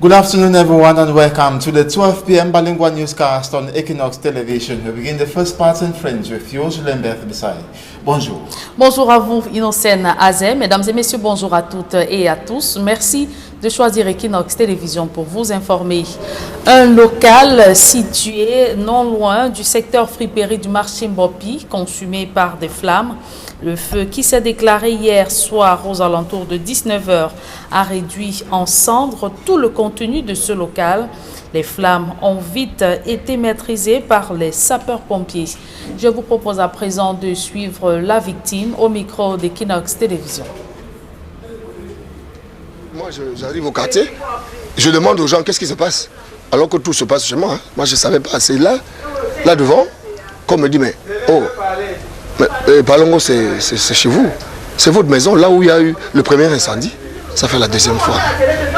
Good afternoon, everyone, and welcome to the 12 p.m. bilingual newscast on Equinox Television. We begin the first part in French with yours, Lembert Bissay. Bonjour. Bonjour à vous, Innocène Azem. Mesdames et messieurs, bonjour à toutes et à tous. Merci de choisir Equinox Télévision pour vous informer. Un local situé non loin du secteur friperie du marché Mbopi, consumé par des flammes. Le feu qui s'est déclaré hier soir aux alentours de 19h a réduit en cendres tout le contenu de ce local. Les flammes ont vite été maîtrisées par les sapeurs-pompiers. Je vous propose à présent de suivre la victime au micro d'Equinox Télévision. Moi, j'arrive au quartier, je demande aux gens qu'est-ce qui se passe, alors que tout se passe chez moi. Moi, je ne savais pas. C'est là devant, qu'on me dit, mais oh, Palongo, c'est chez vous. C'est votre maison, là où il y a eu le premier incendie. Ça fait la deuxième fois.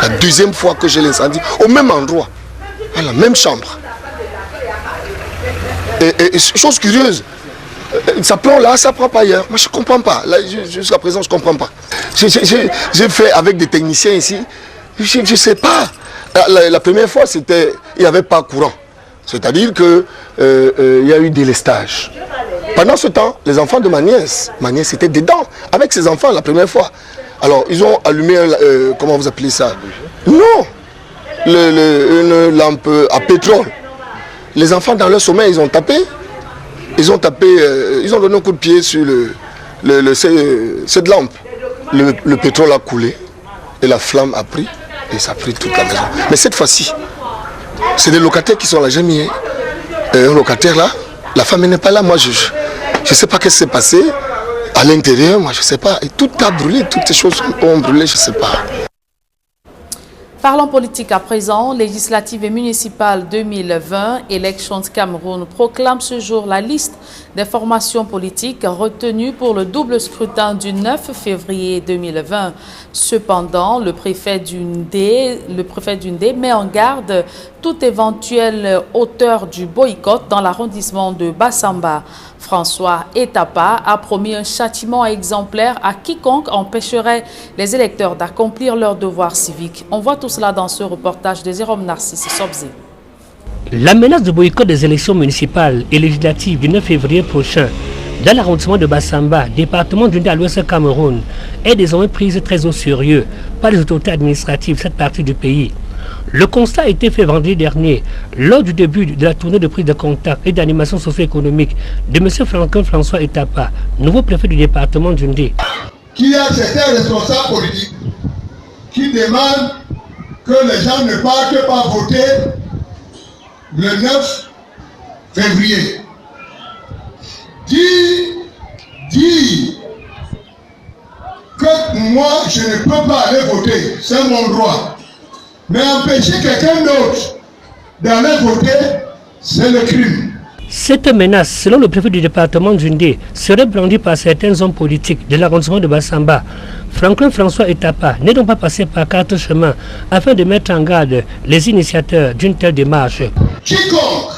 La deuxième fois que j'ai l'incendie, au même endroit, à la même chambre. Et chose curieuse, ça prend là, ça prend pas ailleurs. Moi, je ne comprends pas. Jusqu'à présent, je ne comprends pas. J'ai fait avec des techniciens ici. Je ne sais pas. La première fois, il n'y avait pas courant. C'est-à-dire qu'il y a eu délestage. Pendant ce temps, les enfants de ma nièce étaient dedans avec ses enfants la première fois. Alors, ils ont allumé, comment vous appelez ça? Non, une lampe à pétrole. Les enfants, dans leur sommeil, ils ont tapé. Ils ont donné un coup de pied sur cette lampe. Le pétrole a coulé et la flamme a pris et ça a pris toute la maison. Mais cette fois-ci, c'est des locataires qui sont là. J'ai mis un locataire là. La femme n'est pas là. Moi, je ne sais pas ce qui s'est passé à l'intérieur. Moi, je ne sais pas. Et tout a brûlé. Toutes ces choses ont brûlé. Je ne sais pas. Parlons politique à présent. Législative et municipale 2020, Elections Cameroun proclame ce jour la liste des formations politiques retenues pour le double scrutin du 9 février 2020. Cependant, le préfet d'Undé met en garde tout éventuel auteur du boycott dans l'arrondissement de Bassamba. François Etapa a promis un châtiment exemplaire à quiconque empêcherait les électeurs d'accomplir leurs devoirs civiques. On voit tout cela dans ce reportage de Jérôme Narcisse Sobzé. La menace de boycott des élections municipales et législatives du 9 février prochain dans l'arrondissement de Bassamba, département d'Undé à l'ouest Cameroun, est désormais prise très au sérieux par les autorités administratives de cette partie du pays. Le constat a été fait vendredi dernier lors du début de la tournée de prise de contact et d'animation socio-économique de M. François Etapa, nouveau préfet du département d'Undé. Qu'il y a certains responsables politiques qui demandent que les gens ne partent pas voter le 9 février. Dis que moi je ne peux pas aller voter, c'est mon droit. Mais empêcher quelqu'un d'autre d'aller voter, c'est le crime. Cette menace, selon le préfet du département d'Undé, serait brandie par certains hommes politiques de l'arrondissement de Bassamba. François Etapa n'est donc pas passé par quatre chemins afin de mettre en garde les initiateurs d'une telle démarche. Quiconque,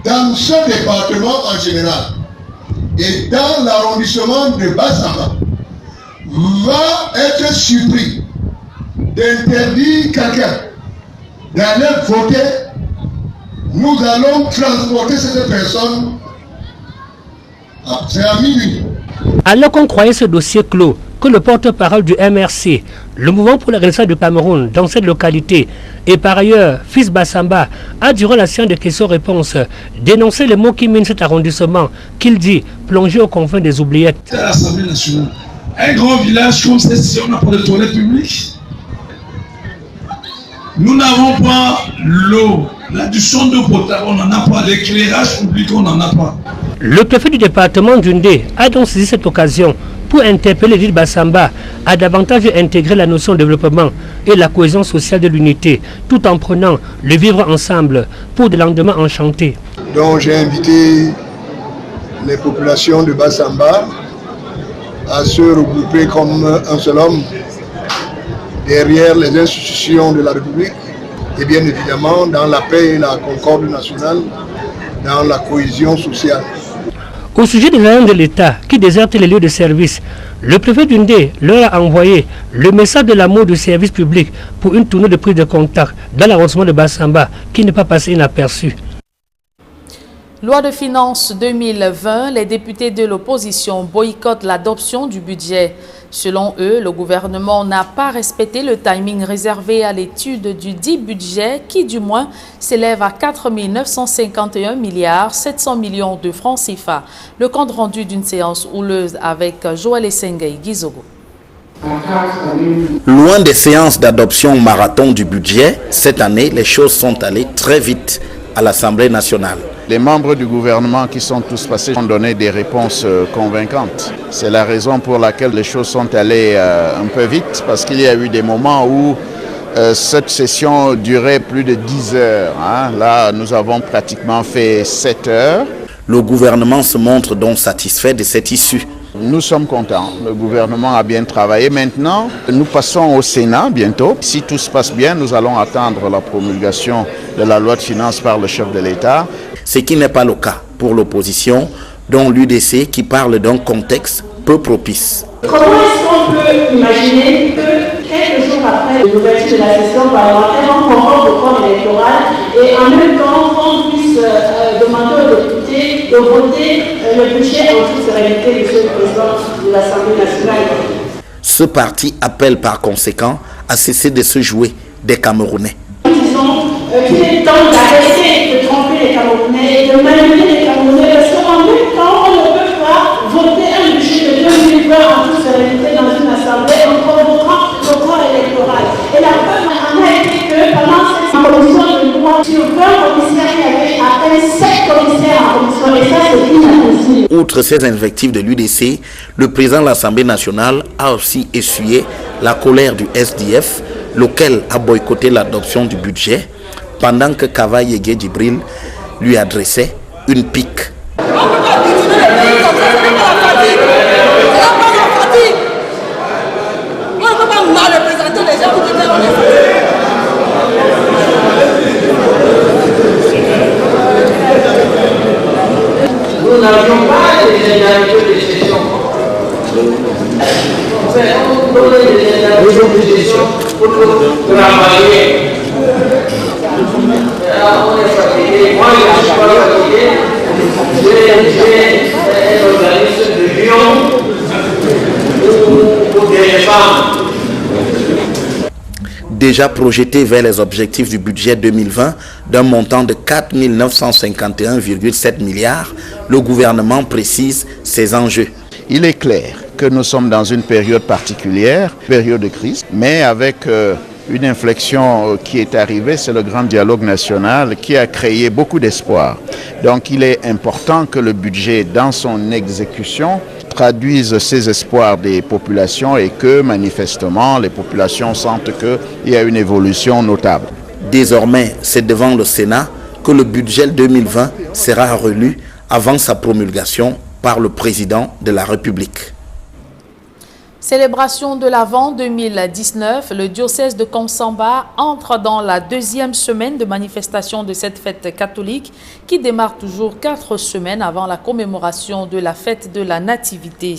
dans ce département en général et dans l'arrondissement de Bassamba, va être surpris d'interdire quelqu'un d'aller voter. Nous allons transporter cette personne. C'est à minuit. Alors qu'on croyait ce dossier clos, que le porte-parole du MRC, le mouvement pour la renaissance du Cameroun dans cette localité, et par ailleurs, Fils Bassamba, a durant la séance de questions-réponses dénoncé les mots qui minent cet arrondissement, qu'il dit plongé aux confins des oubliettes. C'est l'Assemblée nationale. Un grand village comme ceci, on n'a pas de toilettes publiques. Nous n'avons pas l'eau, l'adduction d'eau potable, on n'en a pas. L'éclairage public, on n'en a pas. Le préfet du département d'Undé a donc saisi cette occasion pour interpeller l'île Bassamba à davantage intégrer la notion de développement et la cohésion sociale de l'unité, tout en prenant le vivre ensemble pour des lendemains enchantés. Donc j'ai invité les populations de Bassamba à se regrouper comme un seul homme derrière les institutions de la République et bien évidemment dans la paix et la concorde nationale, dans la cohésion sociale. Au sujet des agents de l'État qui désertent les lieux de service, le préfet d'Undé leur a envoyé le message de l'amour du service public pour une tournée de prise de contact dans l'arrondissement de Bassamba qui n'est pas passé inaperçu. Loi de finances 2020, les députés de l'opposition boycottent l'adoption du budget. Selon eux, le gouvernement n'a pas respecté le timing réservé à l'étude du dit budget qui, du moins, s'élève à 4 951 milliards 700 millions de francs CFA. Le compte rendu d'une séance houleuse avec Joël Essengay Gizogo. Loin des séances d'adoption marathon du budget, cette année, les choses sont allées très vite à l'Assemblée nationale. Les membres du gouvernement qui sont tous passés ont donné des réponses convaincantes. C'est la raison pour laquelle les choses sont allées un peu vite, parce qu'il y a eu des moments où cette session durait plus de 10 heures. Là, nous avons pratiquement fait 7 heures. Le gouvernement se montre donc satisfait de cette issue. Nous sommes contents. Le gouvernement a bien travaillé. Maintenant, nous passons au Sénat bientôt. Si tout se passe bien, nous allons attendre la promulgation de la loi de finances par le chef de l'État. Ce qui n'est pas le cas pour l'opposition, dont l'UDC qui parle d'un contexte peu propice. Comment est-ce qu'on peut imaginer que quelques jours après l'ouverture de la session parlementaire, on convoque le corps électoral et en même temps on puisse demander aux députés de voter le budget en toute sérénité, monsieur le président de l'Assemblée nationale? Ce parti appelle par conséquent à cesser de se jouer des Camerounais. Disons qu'il est temps d'arrêter de tromper les Camerounais et de manipuler les Camerounais parce qu'en même temps on ne peut pas voter un budget de 2020 en toute sérénité dans une assemblée en convoquant le corps électoral. Et la preuve en a été que pendant cette commission de loi, sur 20 commissaires, il y avait à peine 7 commissaires en commission et ça c'est inadmissible. Outre ces invectives de l'UDC, le président de l'Assemblée nationale a aussi essuyé la colère du SDF, lequel a boycotté l'adoption du budget, pendant que Kava Yege Djibril lui adressait une pique. Nous n'avions pas des indemnités de gestion. On donnait des indemnités de gestion pour travailler. On est fatigué. Moi, je ne suis pas fatigué. J'ai un organisme de Lyon pour des femmes. Déjà projeté vers les objectifs du budget 2020 d'un montant de 4 951,7 milliards, le gouvernement précise ses enjeux. Il est clair que nous sommes dans une période particulière, période de crise, mais avec une inflexion qui est arrivée, c'est le grand dialogue national qui a créé beaucoup d'espoir. Donc il est important que le budget, dans son exécution, traduise ces espoirs des populations et que manifestement les populations sentent qu'il y a une évolution notable. Désormais, c'est devant le Sénat que le budget 2020 sera relu avant sa promulgation par le président de la République. Célébration de l'Avent 2019, le diocèse de Konsamba entre dans la deuxième semaine de manifestation de cette fête catholique qui démarre toujours 4 semaines avant la commémoration de la fête de la Nativité.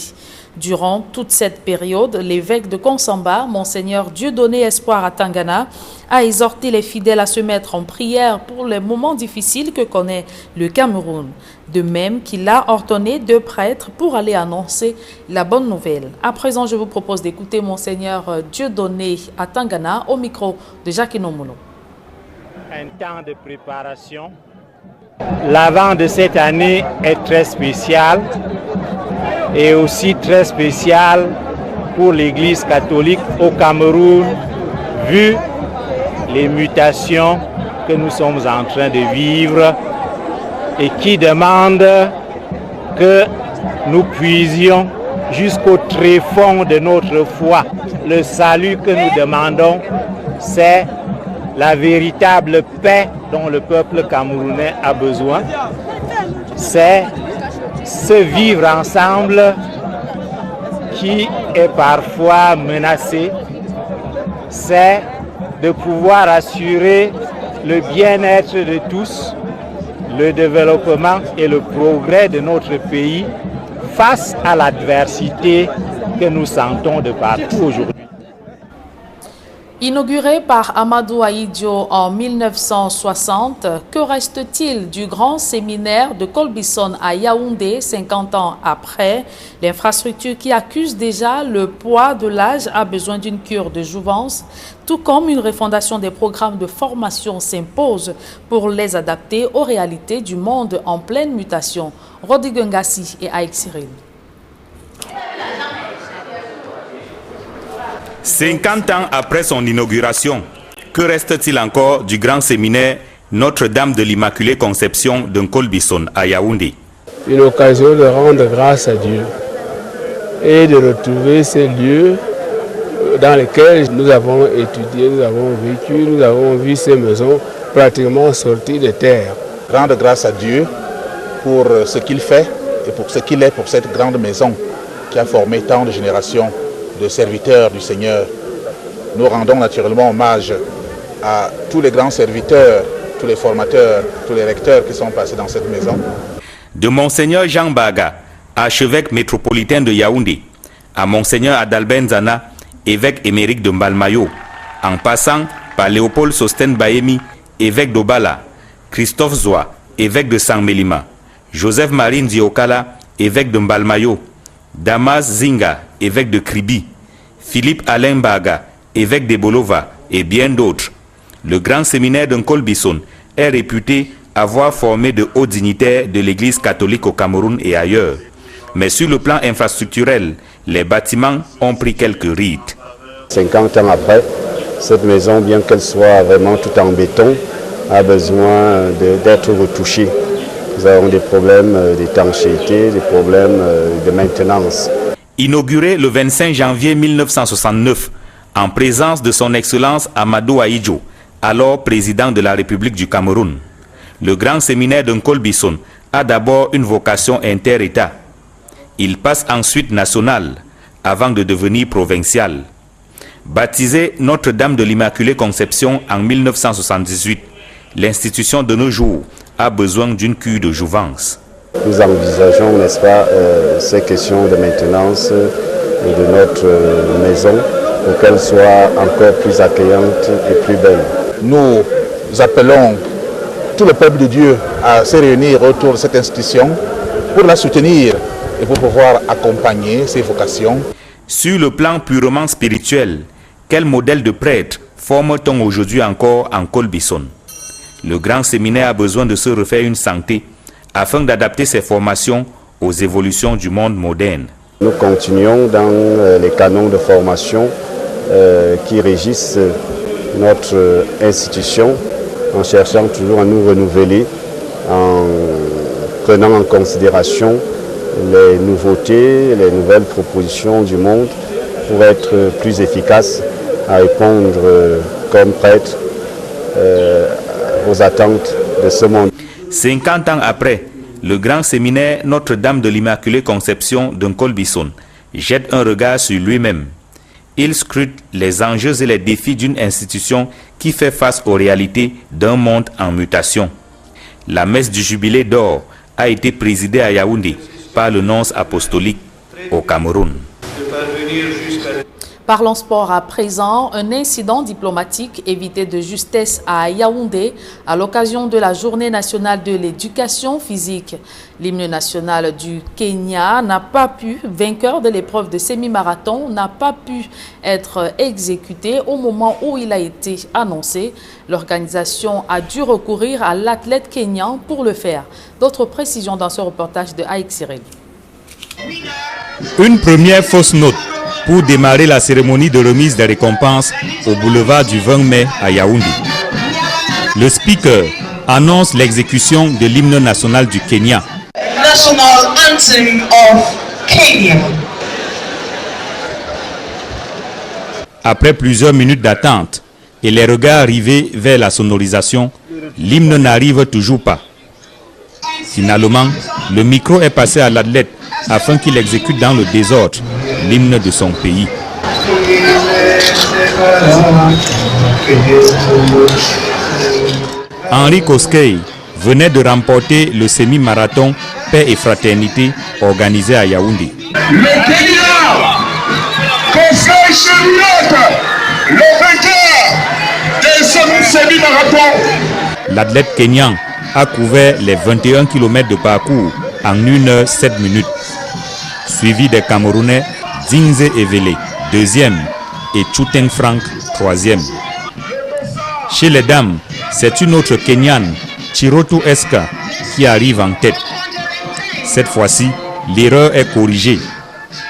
Durant toute cette période, l'évêque de Konsamba, Monseigneur Dieudonné Espoir Atangana, a exhorté les fidèles à se mettre en prière pour les moments difficiles que connaît le Cameroun. De même qu'il a ordonné 2 prêtres pour aller annoncer la bonne nouvelle. À présent, je vous propose d'écouter Monseigneur Dieudonné Atangana au micro de Jacques Nomolo. Un temps de préparation. L'Avent de cette année est très spécial et aussi très spécial pour l'Église catholique au Cameroun, vu les mutations que nous sommes en train de vivre et qui demandent que nous puisions jusqu'au tréfonds de notre foi. Le salut que nous demandons, c'est la véritable paix dont le peuple camerounais a besoin. C'est ce vivre ensemble qui est parfois menacé. C'est de pouvoir assurer le bien-être de tous, le développement et le progrès de notre pays face à l'adversité que nous sentons de partout aujourd'hui. Inauguré par Amadou Ahidjo en 1960, que reste-t-il du grand séminaire de Colbison à Yaoundé 50 ans après? L'infrastructure qui accuse déjà le poids de l'âge a besoin d'une cure de jouvence, tout comme une refondation des programmes de formation s'impose pour les adapter aux réalités du monde en pleine mutation. Rodrigue Ngassi et Aïk Cyril. 50 ans après son inauguration, que reste-t-il encore du grand séminaire Notre-Dame de l'Immaculée Conception de Colbison à Yaoundé? Une occasion de rendre grâce à Dieu et de retrouver ces lieux dans lesquels nous avons étudié, nous avons vécu, nous avons vu ces maisons pratiquement sorties de terre. Rendre grâce à Dieu pour ce qu'il fait et pour ce qu'il est pour cette grande maison qui a formé tant de générations de serviteurs du Seigneur. Nous rendons naturellement hommage à tous les grands serviteurs, tous les formateurs, tous les recteurs qui sont passés dans cette maison. De Monseigneur Jean Baga, archevêque métropolitain de Yaoundé, à Monseigneur Adalben Zana, évêque émérite de Mbalmayo, en passant par Léopold Sosten Bayemi, évêque d'Obala, Christophe Zoa, évêque de Sangmelima, Joseph Marine Diokala, évêque de Mbalmayo, Damas Zinga, évêque de Kribi, Philippe Alain Baga, évêque de Bolova et bien d'autres. Le grand séminaire de Colbison est réputé avoir formé de hauts dignitaires de l'Église catholique au Cameroun et ailleurs. Mais sur le plan infrastructurel, les bâtiments ont pris quelques rides. 50 ans après, cette maison, bien qu'elle soit vraiment tout en béton, a besoin d'être retouchée. Nous avons des problèmes d'étanchéité, des problèmes de maintenance. Inauguré le 25 janvier 1969, en présence de son Excellence Amadou Ahidjo, alors président de la République du Cameroun, le grand séminaire de Colbison a d'abord une vocation inter-État. Il passe ensuite national, avant de devenir provincial. Baptisé Notre-Dame de l'Immaculée Conception en 1978, l'institution de nos jours a besoin d'une cure de jouvence. Nous envisageons, n'est-ce pas, ces questions de maintenance de notre maison pour qu'elle soit encore plus accueillante et plus belle. Nous appelons tout le peuple de Dieu à se réunir autour de cette institution pour la soutenir et pour pouvoir accompagner ses vocations. Sur le plan purement spirituel, quel modèle de prêtre forme-t-on aujourd'hui encore en Colbison? Le grand séminaire a besoin de se refaire une santé afin d'adapter ses formations aux évolutions du monde moderne. Nous continuons dans les canons de formation qui régissent notre institution en cherchant toujours à nous renouveler, en prenant en considération les nouveautés, les nouvelles propositions du monde pour être plus efficace à répondre comme prêtre aux attentes de ce monde. 50 ans après, le grand séminaire Notre-Dame de l'Immaculée Conception de Colbison jette un regard sur lui-même. Il scrute les enjeux et les défis d'une institution qui fait face aux réalités d'un monde en mutation. La messe du jubilé d'or a été présidée à Yaoundé par le nonce apostolique au Cameroun. Parlons sport à présent. Un incident diplomatique évité de justesse à Yaoundé à l'occasion de la Journée nationale de l'éducation physique. L'hymne national du Kenya n'a pas pu, vainqueur de l'épreuve de semi-marathon, n'a pas pu être exécuté au moment où il a été annoncé. L'organisation a dû recourir à l'athlète kenyan pour le faire. D'autres précisions dans ce reportage de Aïk Cyril. Une première fausse note pour démarrer la cérémonie de remise des récompenses au boulevard du 20 mai à Yaoundé. Le speaker annonce l'exécution de l'hymne national du Kenya. National Anthem of Kenya. Après plusieurs minutes d'attente et les regards rivés vers la sonorisation, l'hymne n'arrive toujours pas. Finalement, le micro est passé à l'athlète afin qu'il exécute dans le désordre l'hymne de son pays. Henri Koskei venait de remporter le semi-marathon Paix et Fraternité organisé à Yaoundé. Le Kenya confère le vainqueur de ce semi-marathon. L'athlète kenyan a couvert les 21 km de parcours en 1 heure 7 minutes, suivi des Camerounais Dingze Evele, 2e, et Chuteng Frank, 3e. Chez les dames, c'est une autre Kenyane, Chirotu Eska, qui arrive en tête. Cette fois-ci, l'erreur est corrigée.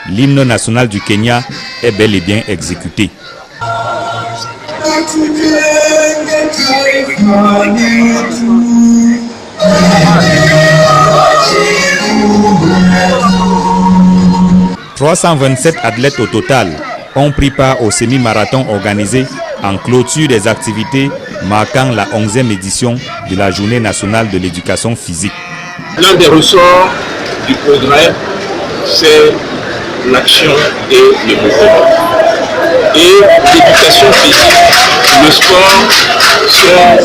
L'hymne national du Kenya est bel et bien exécuté. « 327 athlètes au total ont pris part au semi-marathon organisé en clôture des activités marquant la 11e édition de la Journée nationale de l'éducation physique. L'un des ressorts du progrès, c'est l'action et le mouvement. Et l'éducation physique, le sport sont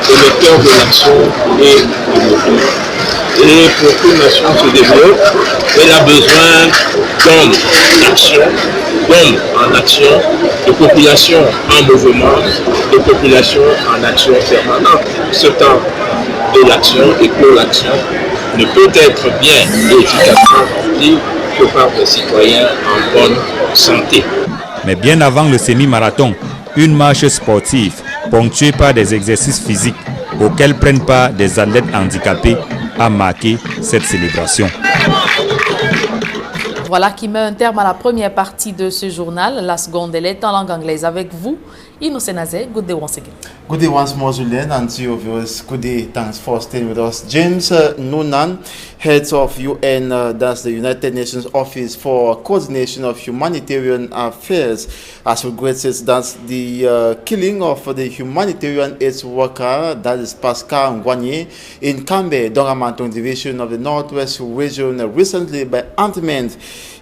le cœur de l'action et du mouvement. Et pour qu'une nation se développe, elle a besoin d'hommes d'action, d'hommes en action, de populations en mouvement, de populations en action permanente. Ce temps de l'action et pour l'action ne peut être bien et efficacement rempli que par des citoyens en bonne santé. Mais bien avant le semi-marathon, une marche sportive ponctuée par des exercices physiques auxquels prennent part des athlètes handicapés a marqué cette célébration. Voilà qui met un terme à la première partie de ce journal. La seconde, elle est en langue anglaise avec vous. Innocent Nazé, good day once again. Good day once more, Julien, and to your viewers. Good day, thanks for staying with us. James Noonan, head of UN, that's the United Nations Office for Coordination of Humanitarian Affairs, has regretted that the killing of the humanitarian aid worker, that is Pascal Ngwanye, in Kambe, Dongamantong Division of the Northwest region, recently by ant-men,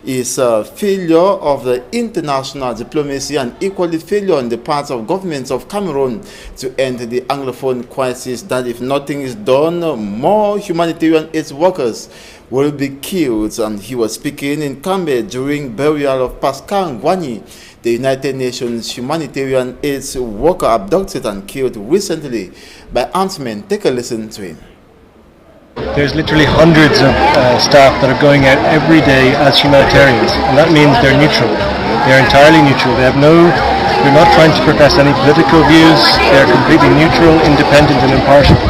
is a failure of the international diplomacy and equally failure on the part of governments of Cameroon to end the Anglophone crisis, that if nothing is done, more humanitarian aid workers will be killed. And he was speaking in Kambe during burial of Pascal Ngwanye, the United Nations humanitarian aid worker abducted and killed recently by ant-men. Take a listen to him. There's literally hundreds of staff that are going out every day as humanitarians, and that means they're neutral. They're entirely neutral. They're not trying to profess any political views. They're completely neutral, independent, and impartial.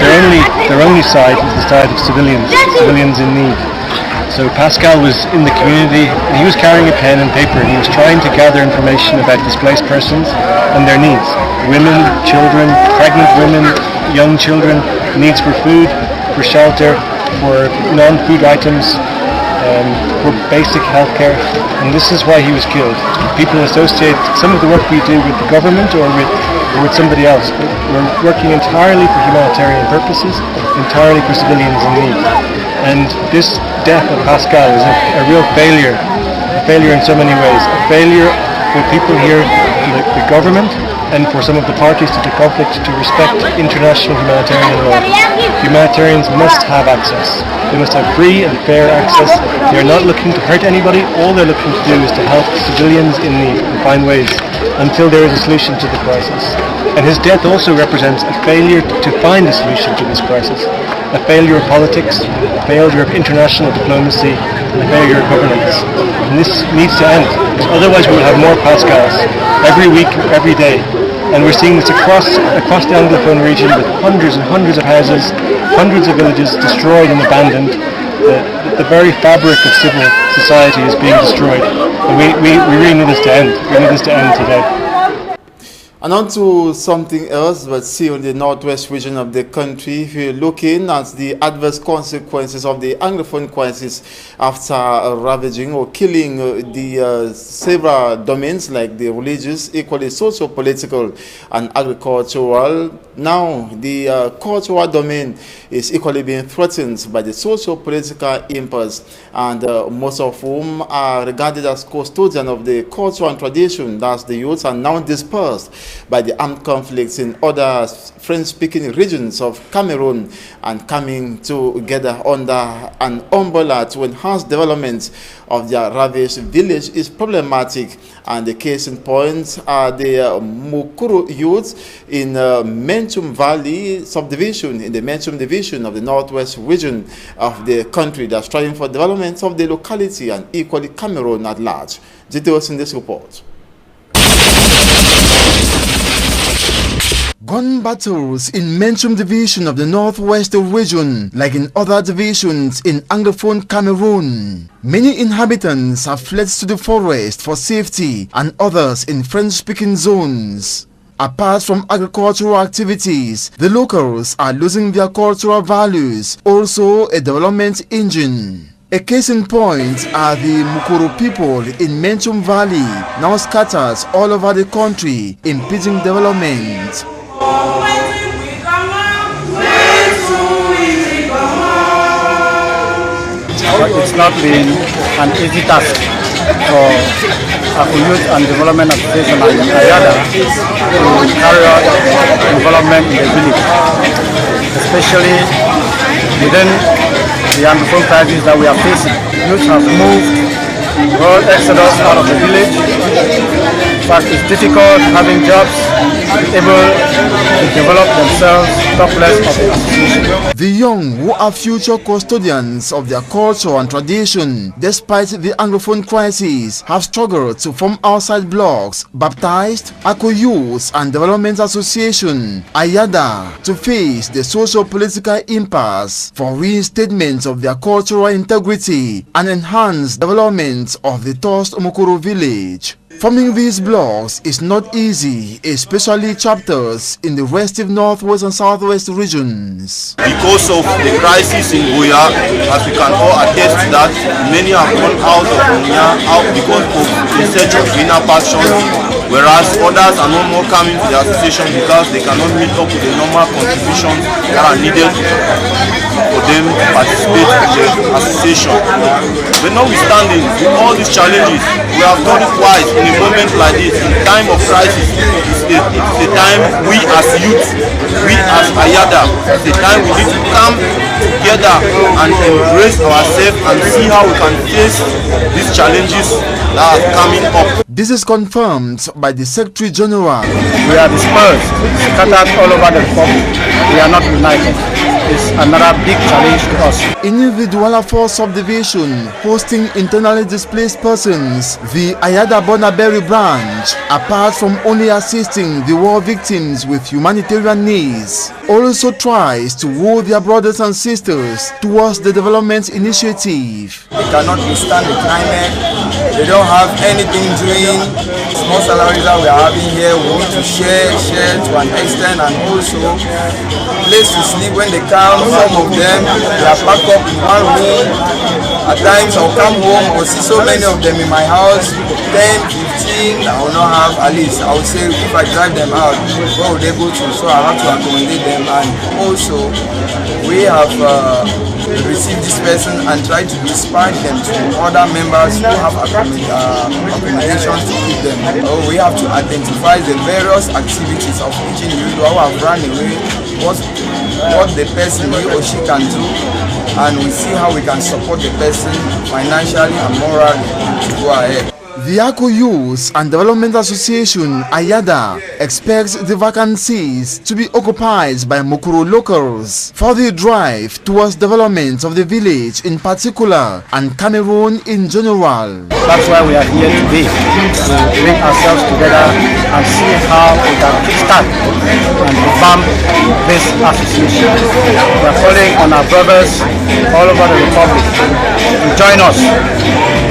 Their only side is the side of civilians in need. So Pascal was in the community, and he was carrying a pen and paper, and he was trying to gather information about displaced persons and their needs. Women, children, pregnant women, young children, needs for food, for shelter, for non-food items, for basic healthcare, and this is why he was killed. People associate some of the work we do with the government or with somebody else. We're working entirely for humanitarian purposes, entirely for civilians in need. And this death of Pascal is a real failure in so many ways. A failure for people here, the government, and for some of the parties to the conflict to respect international humanitarian law. Humanitarians must have access. They must have free and fair access. They are not looking to hurt anybody. All they're looking to do is to help civilians in need and find ways until there is a solution to the crisis. And his death also represents a failure to find a solution to this crisis. A failure of politics, a failure of international diplomacy, and a failure of governance. And this needs to end. Otherwise we will have more Pascals every week, every day. And we're seeing this across the Anglophone region with hundreds and hundreds of houses, hundreds of villages destroyed and abandoned. The very fabric of civil society is being destroyed. And we really need this to end. We need this to end today. And on to something else, but still in the northwest region of the country, we're looking at the adverse consequences of the Anglophone crisis after ravaging or killing the several domains like the religious, equally socio-political and agricultural. Now, the cultural domain is equally being threatened by the socio-political impulse, and most of whom are regarded as custodians of the culture and tradition, thus the youth are now dispersed by the armed conflicts in other French-speaking regions of Cameroon, and coming together under an umbrella to enhance development of their ravaged village is problematic. And the case in point are the Mukuru youths in Menchum Valley subdivision, in the Menchum division of the northwest region of the country, that are striving for development of the locality and equally Cameroon at large. Details in this report. Gun battles in Menchum division of the northwest region, like in other divisions in Anglophone Cameroon. Many inhabitants have fled to the forest for safety, and others in French-speaking zones. Apart from agricultural activities, the locals are losing their cultural values, also a development engine. A case in point are the Mukuru people in Menchum Valley, now scattered all over the country, impeding development. It's not been an easy task for Aku Youth and Development Association and Ayada to carry out development in the village, especially within the Anglophone crisis that we are facing. Youth have moved, road exodus out of the village. But it's difficult having jobs, able to develop themselves, talk less of the association. The young, who are future custodians of their culture and tradition, despite the Anglophone crisis, have struggled to form outside blocks, baptized Aku Youth and Development Association, Ayada, to face the socio-political impasse for reinstatement of their cultural integrity and enhanced development of the Tost Mukuru village. Forming these blocks is not easy, especially chapters in the restive northwest and southwest regions. Because of the crisis in Buea, as we can all attest to that, many have gone out of Buea out because of the search of greener pastures, whereas others are no more coming to the association because they cannot meet up with the normal contributions that are needed for them to participate in the association. But notwithstanding all these challenges, we have done it wise. In a moment like this, in time of crisis, it's the time we as youth, we as Ayada, it's the time we need to come together and embrace ourselves and see how we can face these challenges that are coming up. This is confirmed by the Secretary General. We are dispersed, scattered all over the republic. We are not united. It's another big challenge to us. Individual Force Subdivision hosting internally displaced persons, the Ayada Bonaberry branch, apart from only assisting the war victims with humanitarian needs, also tries to woo their brothers and sisters towards the development initiative. They cannot withstand the climate. They don't have anything doing. Small salaries that we are having here, we want to share to an extent, and also place to sleep when they come. Some of them, they are packed up in one room. At times I'll come home, I'll see so many of them in my house, 10, 15, I will not have at least. I would say if I drive them out, what would they go to? So I have to accommodate them. And also, we have received this person and tried to dispatch them to other members who have accommodations to keep them. We have to identify the various activities of each individual who have run away, what the person he or she can do, and we see how we can support the person financially and morally to go ahead. The Aku Youth and Development Association, Ayada, expects the vacancies to be occupied by Mukuru locals for the drive towards development of the village in particular and Cameroon in general. That's why we are here today, to bring ourselves together and see how we can kickstart and revamp this association. We are calling on our brothers all over the Republic to join us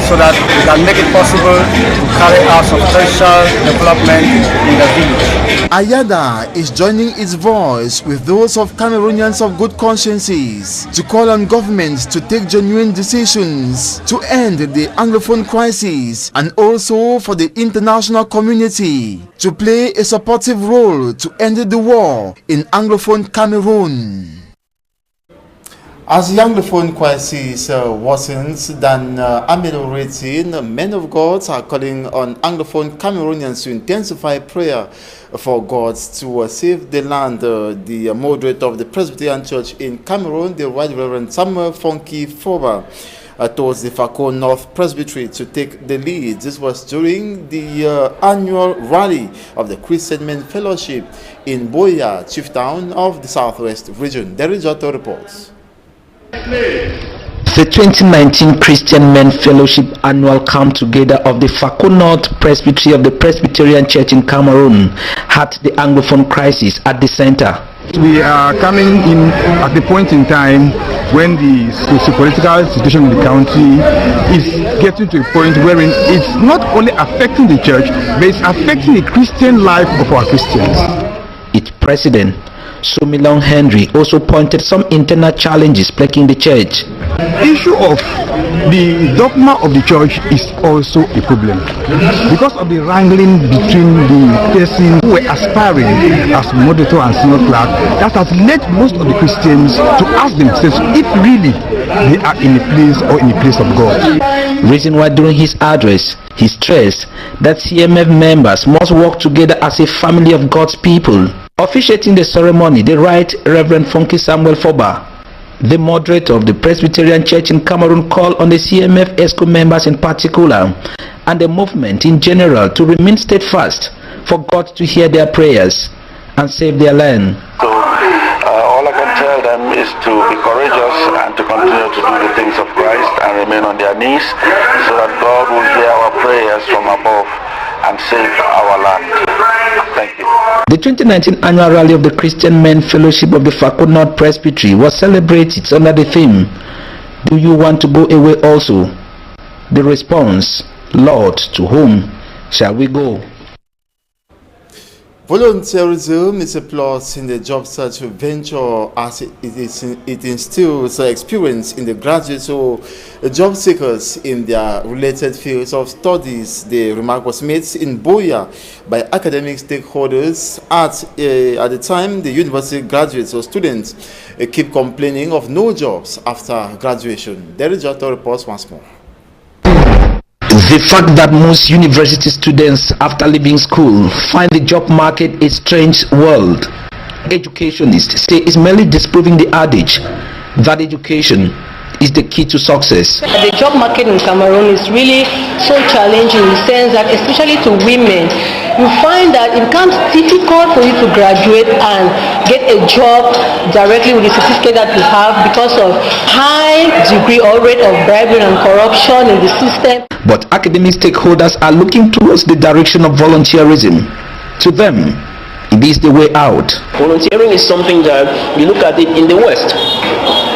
so that we can make it possible to carry out substantial development in the village. Ayada is joining its voice with those of Cameroonians of good consciences to call on governments to take genuine decisions to end the Anglophone crisis, and also for the international community to play a supportive role to end the war in Anglophone Cameroon. As the Anglophone crisis worsens than ameliorating, men of God are calling on Anglophone Cameroonians to intensify prayer for God to save the land. The moderate of the Presbyterian Church in Cameroon, the Right Reverend Samuel Funky Foba, towards the Fako North Presbytery to take the lead. This was during the annual rally of the Christian Men Fellowship in Boya, chief town of the Southwest region. There is Otto reports. The 2019 Christian Men Fellowship annual come together of the Fako North Presbytery of the Presbyterian Church in Cameroon had the Anglophone crisis at the center. We are coming in at the point in time when the socio-political situation in the country is getting to a point wherein it's not only affecting the church, but it's affecting the Christian life of our Christians. Its president, Sumilong Henry, also pointed some internal challenges plaguing the church. The issue of the dogma of the church is also a problem because of the wrangling between the persons who were aspiring as moderator and senior clerk. That has led most of the Christians to ask themselves if really they are in a place or in a place of God. Reason why during his address he stressed that CMF members must work together as a family of God's people. Officiating the ceremony, the Right Reverend Funky Samuel Foba, the moderator of the Presbyterian Church in Cameroon, called on the CMF ESCO members in particular and the movement in general to remain steadfast for God to hear their prayers and save their land. So all I can tell them is to be courageous and to continue to do the things of Christ and remain on their knees so that God will hear our prayers from above and save our land. Thank you. The 2019 annual rally of the Christian Men Fellowship of the Fako North Presbytery was celebrated under the theme, "Do you want to go away also?" The response, "Lord, to whom shall we go?" Volunteerism is a plus in the job search venture as it instills experience in the graduates or job seekers in their related fields of studies. The remark was made in Boya by academic stakeholders at the time the university graduates or students keep complaining of no jobs after graduation. There is Otto reports once more. The fact that most university students after leaving school find the job market a strange world, educationists say is merely disproving the adage that education is the key to success. The job market in Cameroon is really so challenging in the sense that, especially to women, you find that it becomes difficult for you to graduate and get a job directly with the certificate that you have because of high degree or rate of bribery and corruption in the system. But academic stakeholders are looking towards the direction of volunteerism. To them, it is the way out. Volunteering is something that you look at it in the West.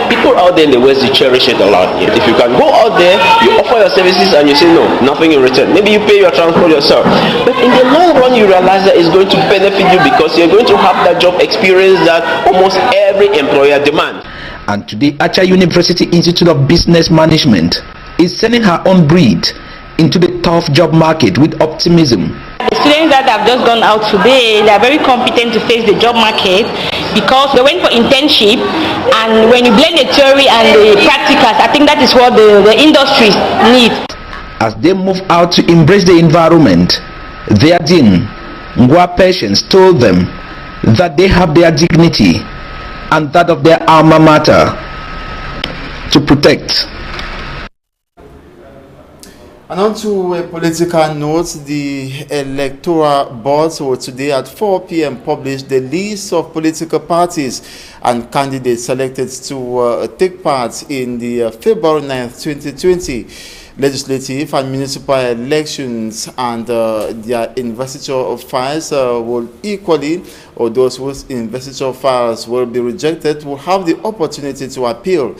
People out there in the West, they cherish it a lot. If you can go out there, you offer your services and you say no, nothing in return. Maybe you pay your transport yourself. But in the long run, you realize that it's going to benefit you because you're going to have that job experience that almost every employer demands. And today, Acha University Institute of Business Management is sending her own breed into the tough job market with optimism. The students that have just gone out today, they are very competent to face the job market because they went for internship, and when you blend the theory and the practicals, I think that is what the industries need. As they move out to embrace the environment, their dean, Ngwa Patience, told them that they have their dignity and that of their alma mater to protect. And on to a political note, the Electoral Board will today at 4 p.m. publish the list of political parties and candidates selected to take part in the February 9th, 2020 legislative and municipal elections, and their investiture files will equally, or those whose investiture files will be rejected, will have the opportunity to appeal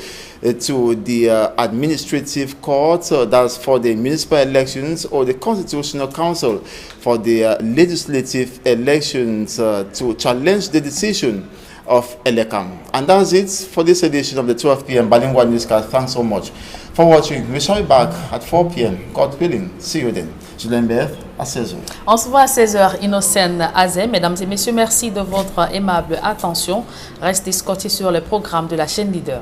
to the administrative court, that's for the municipal elections, or the Constitutional Council for the legislative elections to challenge the decision of Elekam. And that's it for this edition of the 12 p.m. Bilingual Newscast. Thanks so much for watching. We shall be back at 4 p.m. God willing. See you then. Julien Berth à 16h. On se voit à 16h, Innocène Azé. Mesdames et messieurs, merci de votre aimable attention. Restez scotchés sur le programme de la chaîne Leader.